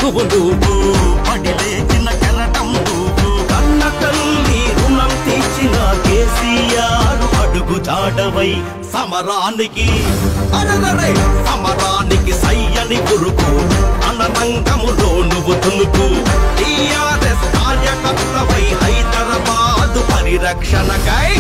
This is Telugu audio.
శత్రువు నువ్వు, పడి లేచిన కెరటం నువ్వు. కన్న తల్లి రుణం తీర్చిన కేసీఆర్ అడుగు జాడవై సమరానికి అరరరే సమరానికి సయ్యని గురుకు అనరంగములో నువ్వు తునుకు. టీఆర్ఎస్ కార్యకర్తవై హైదరాబాదు పరిరక్షణకై